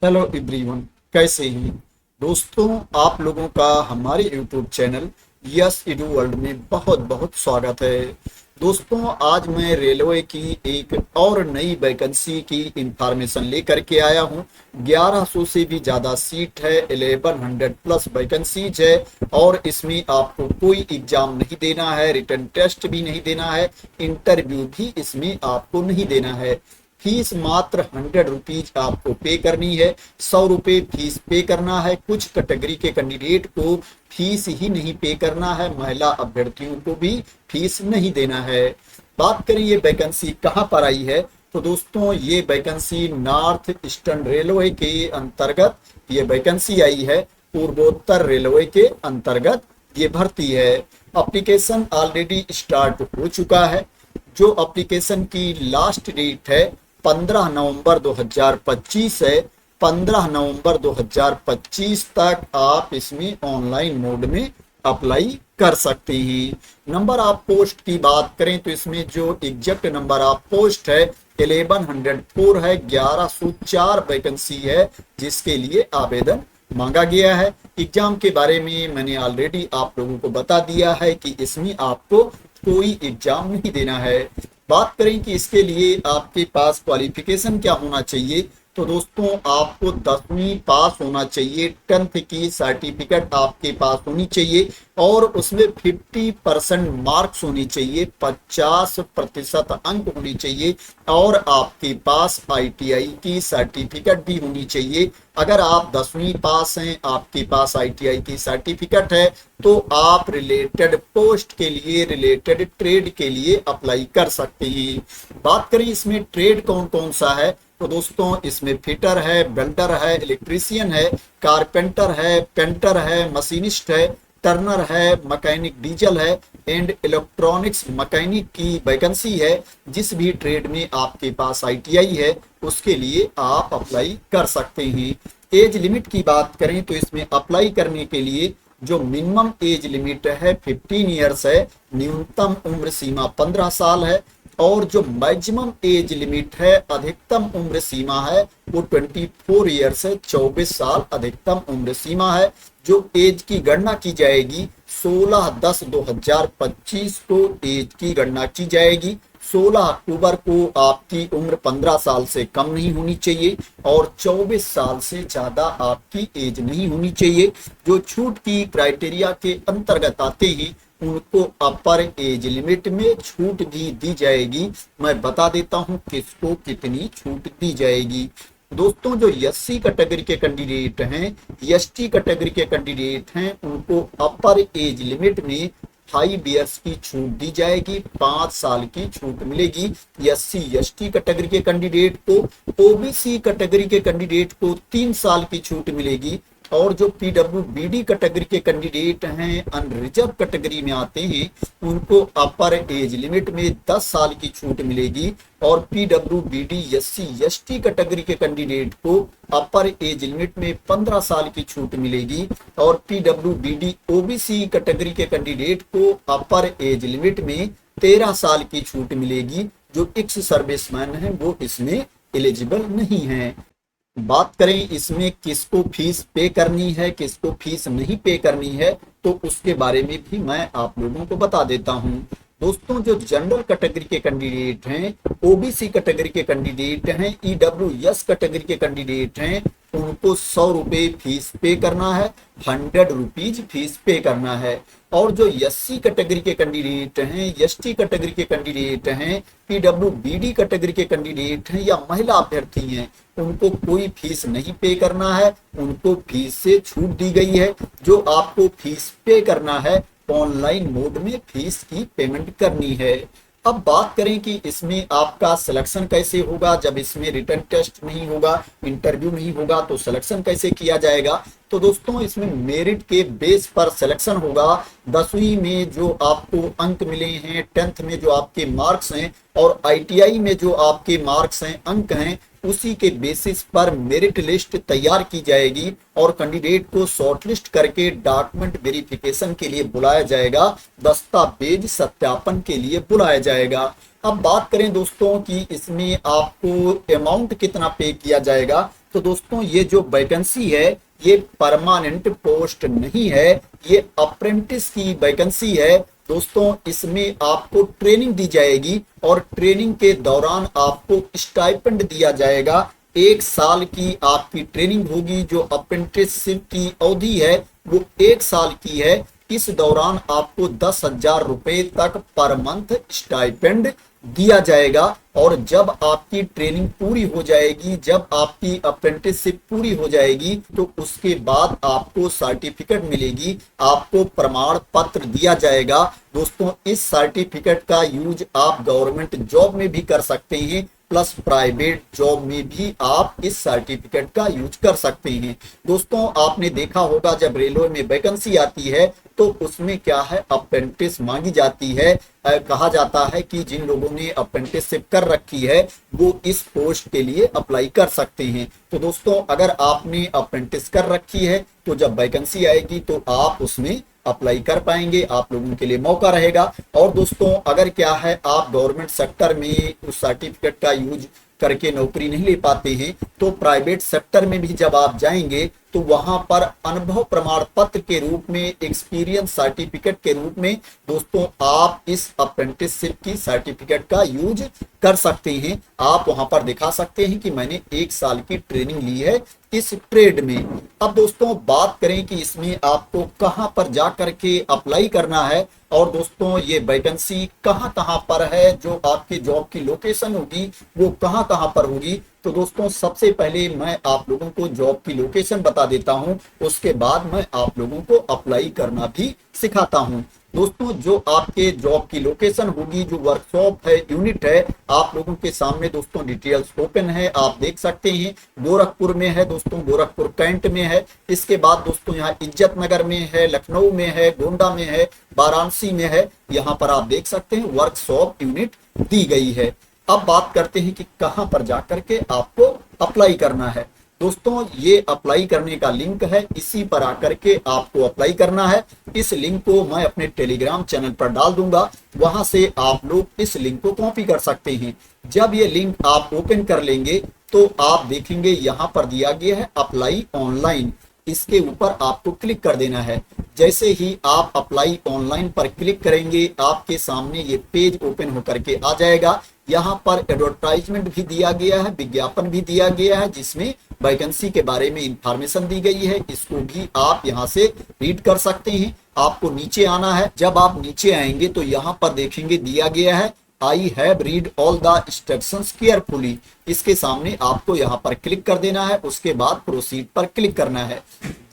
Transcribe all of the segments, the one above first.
Hello everyone, कैसे हैं दोस्तों। आप लोगों का हमारे YouTube channel yes edu world में बहुत बहुत स्वागत है। दोस्तों, आज मैं रेलवे की एक और नई वैकेंसी की इंफॉर्मेशन लेकर के आया हूं। 1100 से भी ज़्यादा सीट है, 1100 प्लस वैकेंसीज है और इसमें आपको कोई एग्जाम नहीं देना है, रिटन टेस्ट भी नहीं देना है, इंटरव्यू भी इसमें आपको नहीं देना है। फीस मात्र 100 रुपीज आपको पे करनी है। 100 रुपये फीस पे करना है। कुछ कैटेगरी के कैंडिडेट को फीस ही नहीं पे करना है, महिला अभ्यर्थियों को भी फीस नहीं देना है। बात करें ये वैकेंसी कहाँ पर आई है, तो दोस्तों ये वैकेंसी नॉर्थ ईस्टर्न रेलवे के अंतर्गत ये वैकेंसी आई है। पूर्वोत्तर रेलवे के अंतर्गत ये भर्ती है। एप्लीकेशन ऑलरेडी स्टार्ट हो चुका है। जो एप्लीकेशन की लास्ट डेट है 15 नवंबर 2025 है। 15 नवंबर 2025 तक आप इसमें ऑनलाइन मोड में अप्लाई कर सकते हैं। नंबर ऑफ पोस्ट की बात करें तो इसमें जो एग्जैक्ट नंबर ऑफ पोस्ट है 1104 है। 1104 वैकेंसी है जिसके लिए आवेदन मांगा गया है। एग्जाम के बारे में मैंने ऑलरेडी आप लोगों को बता दिया है कि इसमें आपको कोई एग्जाम नहीं देना है। बात करें कि इसके लिए आपके पास क्वालिफिकेशन क्या होना चाहिए, तो दोस्तों आपको 10वीं पास होना चाहिए। 10th की सर्टिफिकेट आपके पास होनी चाहिए और उसमें 50% मार्क्स होनी चाहिए, 50% अंक होनी चाहिए और आपके पास आईटीआई की सर्टिफिकेट भी होनी चाहिए। अगर आप 10वीं पास हैं, आपके पास आईटीआई की सर्टिफिकेट है, तो आप रिलेटेड पोस्ट के लिए, रिलेटेड ट्रेड के लिए अप्लाई कर सकते हैं। बात करें इसमें ट्रेड कौन कौन सा है, तो दोस्तों इसमें फिटर है, वेल्डर है, इलेक्ट्रीशियन है, कारपेंटर है, पेंटर है, मशीनिस्ट है, टर्नर है, मैकेनिक डीजल है एंड इलेक्ट्रॉनिक्स मैकेनिक की वैकेंसी है। जिस भी ट्रेड में आपके पास आईटीआई है उसके लिए आप अप्लाई कर सकते हैं। एज लिमिट की बात करें तो इसमें अप्लाई करने के लिए जो मिनिमम एज लिमिट है 15 ईयर्स है, न्यूनतम उम्र सीमा 15 साल है और जो मैक्सिमम एज लिमिट है, अधिकतम उम्र सीमा है वो 24 ईयर्स है, 24 साल अधिकतम उम्र सीमा है। जो एज की गणना की जाएगी 16/10/2025 को एज की गणना की जाएगी। 16 अक्टूबर को आपकी उम्र 15 साल से कम नहीं होनी चाहिए और 24 साल से ज्यादा आपकी एज नहीं होनी चाहिए। जो छूट की क्राइटेरिया के अंतर्गत आते ही उनको अपर एज लिमिट में छूट भी दी जाएगी। मैं बता देता हूं किसको कितनी छूट दी जाएगी। दोस्तों, जो एससी कैटेगरी के कैंडिडेट हैं, एसटी कैटेगरी के कैंडिडेट हैं, उनको अपर एज लिमिट में 5 ईयर्स की छूट दी जाएगी, 5 साल की छूट मिलेगी एससी एसटी कैटेगरी के कैंडिडेट को। ओबीसी कैटेगरी के कैंडिडेट को 3 साल की छूट मिलेगी और जो पीडब्ल्यूबीडी कैटेगरी के कैंडिडेट हैं, अनरिजर्व कैटेगरी में आते हैं, उनको अपर एज लिमिट में 10 साल की छूट मिलेगी और पीडब्ल्यूबीडी एससी एसटी कैटेगरी के कैंडिडेट को अपर एज लिमिट में 15 साल की छूट मिलेगी और पीडब्ल्यूबीडी ओबीसी कैटेगरी के कैंडिडेट को अपर एज लिमिट में 13 साल की छूट मिलेगी। जो एक्स सर्विसमैन है वो इसमें एलिजिबल नहीं है। बात करें इसमें किसको फीस पे करनी है, किसको फीस नहीं पे करनी है, तो उसके बारे में भी मैं आप लोगों को बता देता हूं। दोस्तों, जो जनरल कैटेगरी के कैंडिडेट हैं, ओबीसी कैटेगरी के कैंडिडेट हैं, ईडब्ल्यूएस कैटेगरी के कैंडिडेट हैं, उनको 100 रुपये फीस पे करना है, 100 रुपीज फीस पे करना है। और जो एससी कैटेगरी के कैंडिडेट हैं, एसटी कैटेगरी के कैंडिडेट हैं, पीडब्ल्यूबीडी कैटेगरी के कैंडिडेट हैं या महिला अभ्यर्थी हैं, उनको कोई फीस नहीं पे करना है, उनको फीस से छूट दी गई है। जो आपको फीस पे करना है, ऑनलाइन मोड में फीस की पेमेंट करनी है। अब बात करें कि इसमें आपका सिलेक्शन कैसे होगा। जब इसमें रिटन टेस्ट नहीं होगा, इंटरव्यू नहीं होगा, तो सिलेक्शन कैसे किया जाएगा, तो दोस्तों इसमें मेरिट के बेस पर सिलेक्शन होगा। 10वीं में जो आपको अंक मिले हैं, 10th में जो आपके मार्क्स हैं और आईटीआई में जो आपके मार्क्स हैं, अंक हैं, उसी के बेसिस पर मेरिट लिस्ट तैयार की जाएगी और कैंडिडेट को शॉर्टलिस्ट करके डॉक्यूमेंट वेरिफिकेशन के लिए बुलाया जाएगा, दस्तावेज सत्यापन के लिए बुलाया जाएगा। अब बात करें दोस्तों कि इसमें आपको अमाउंट कितना पे किया जाएगा, तो दोस्तों ये जो वैकेंसी है ये परमानेंट पोस्ट नहीं है, ये अप्रेंटिस की वैकेंसी है। दोस्तों इसमें आपको ट्रेनिंग दी जाएगी और ट्रेनिंग के दौरान आपको स्टाइपेंड दिया जाएगा। 1 साल की आपकी ट्रेनिंग होगी। जो अप्रेंटिसशिप की अवधि है वो 1 साल की है। इस दौरान आपको 10,000 रुपए तक पर मंथ स्टाइपेंड दिया जाएगा। और जब आपकी ट्रेनिंग पूरी हो जाएगी, जब आपकी अप्रेंटिसशिप पूरी हो जाएगी, तो उसके बाद आपको सर्टिफिकेट मिलेगी, आपको प्रमाण पत्र दिया जाएगा। दोस्तों इस सर्टिफिकेट का यूज आप गवर्नमेंट जॉब में भी कर सकते हैं, प्लस प्राइवेट जॉब में भी आप इस सर्टिफिकेट का यूज कर सकते हैं। दोस्तों आपने देखा होगा जब रेलवे में वैकेंसी आती है तो उसमें क्या है, अप्रेंटिस मांगी जाती है। कहा जाता है कि जिन लोगों ने अप्रेंटिसशिप कर रखी है वो इस पोस्ट के लिए अप्लाई कर सकते हैं। तो दोस्तों अगर आपने अप्रेंटिस कर रखी है तो जब वैकेंसी आएगी तो आप उसमें अप्लाई कर पाएंगे, आप लोगों के लिए मौका रहेगा। और दोस्तों अगर क्या है आप गवर्नमेंट सेक्टर में उस सर्टिफिकेट का यूज करके नौकरी नहीं ले पाते हैं तो प्राइवेट सेक्टर में भी जब आप जाएंगे तो वहां पर अनुभव प्रमाण पत्र के रूप में, एक्सपीरियंस सर्टिफिकेट के रूप में दोस्तों आप इस अप्रेंटिसशिप की सर्टिफिकेट का यूज कर सकते हैं। आप वहां पर दिखा सकते हैं कि मैंने 1 साल की ट्रेनिंग ली है इस ट्रेड में। अब दोस्तों बात करें कि इसमें आपको कहां पर जा करके अप्लाई करना है और दोस्तों ये वैकेंसी कहां कहां पर है, जो आपकी जॉब की लोकेशन होगी वो कहां कहां पर होगी। तो दोस्तों सबसे पहले मैं आप लोगों को जॉब की लोकेशन बता देता हूं, उसके बाद मैं आप लोगों को अप्लाई करना भी सिखाता हूं। दोस्तों जो आपके जॉब की लोकेशन होगी, जो वर्कशॉप है, यूनिट है, आप लोगों के सामने दोस्तों डिटेल्स ओपन है, आप देख सकते हैं। गोरखपुर में है दोस्तों, गोरखपुर कैंट में है। इसके बाद दोस्तों यहाँ इज्जत नगर में है, लखनऊ में है, गोंडा में है, वाराणसी में है। यहाँ पर आप देख सकते हैं वर्कशॉप यूनिट दी गई है। अब बात करते हैं कि कहां पर जाकर के आपको अप्लाई करना है। दोस्तों ये अप्लाई करने का लिंक है, इसी पर आकर के आपको अप्लाई करना है। इस लिंक को मैं अपने टेलीग्राम चैनल पर डाल दूंगा, वहां से आप लोग इस लिंक को कॉपी कर सकते हैं। जब ये लिंक आप ओपन कर लेंगे तो आप देखेंगे यहाँ पर दिया गया है अप्लाई ऑनलाइन, इसके ऊपर आपको क्लिक कर देना है। जैसे ही आप अप्लाई ऑनलाइन पर क्लिक करेंगे आपके सामने ये पेज ओपन होकर के आ जाएगा। यहाँ पर एडवर्टाइजमेंट भी दिया गया है, विज्ञापन भी दिया गया है, जिसमें वैकेंसी के बारे में इंफॉर्मेशन दी गई है। इसको भी आप यहाँ से रीड कर सकते हैं। आपको नीचे आना है। जब आप नीचे आएंगे तो यहाँ पर देखेंगे दिया गया है I have read all the instructions carefully. इसके सामने आपको यहाँ पर क्लिक कर देना है, उसके बाद प्रोसीड पर क्लिक करना है।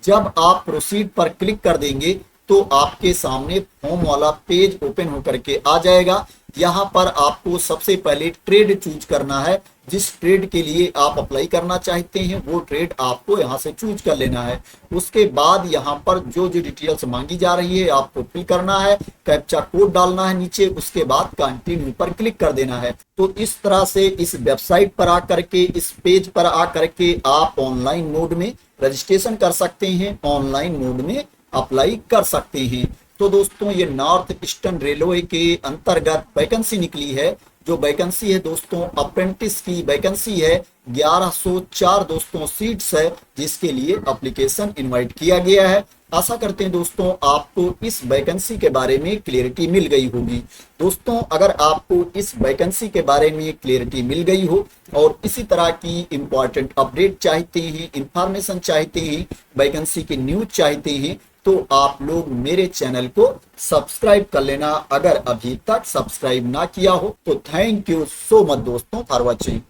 जब आप प्रोसीड पर क्लिक कर देंगे तो आपके सामने फॉर्म वाला पेज ओपन होकर के आ जाएगा। यहाँ पर आपको सबसे पहले ट्रेड चूज करना है। जिस ट्रेड के लिए आप अप्लाई करना चाहते हैं वो ट्रेड आपको यहाँ से चूज कर लेना है। उसके बाद यहाँ पर जो जो डिटेल्स मांगी जा रही है आपको फिल करना है, कैप्चा कोड डालना है नीचे, उसके बाद कंटिन्यू पर क्लिक कर देना है। तो इस तरह से इस वेबसाइट पर आकर के, इस पेज पर आकर के आप ऑनलाइन मोड में रजिस्ट्रेशन कर सकते हैं, ऑनलाइन मोड में अप्लाई कर सकते हैं। तो दोस्तों ये नॉर्थ ईस्टर्न रेलवे के अंतर्गत वैकेंसी निकली है। जो वैकेंसी है दोस्तों अप्रेंटिस की वैकेंसी है, 1104 दोस्तों सीट्स है, जिसके लिए एप्लीकेशन इनवाइट किया गया है। आशा करते हैं दोस्तों आपको इस वैकेंसी के बारे में क्लियरिटी मिल गई होगी। दोस्तों अगर आपको इस वैकेंसी के बारे में क्लियरिटी मिल गई हो और इसी तरह की इंपॉर्टेंट अपडेट चाहते हैं, इंफॉर्मेशन चाहते हैं, वैकेंसी की न्यूज चाहते हैं, तो आप लोग मेरे चैनल को सब्सक्राइब कर लेना, अगर अभी तक सब्सक्राइब ना किया हो तो। थैंक यू सो मच दोस्तों फॉर वॉचिंग।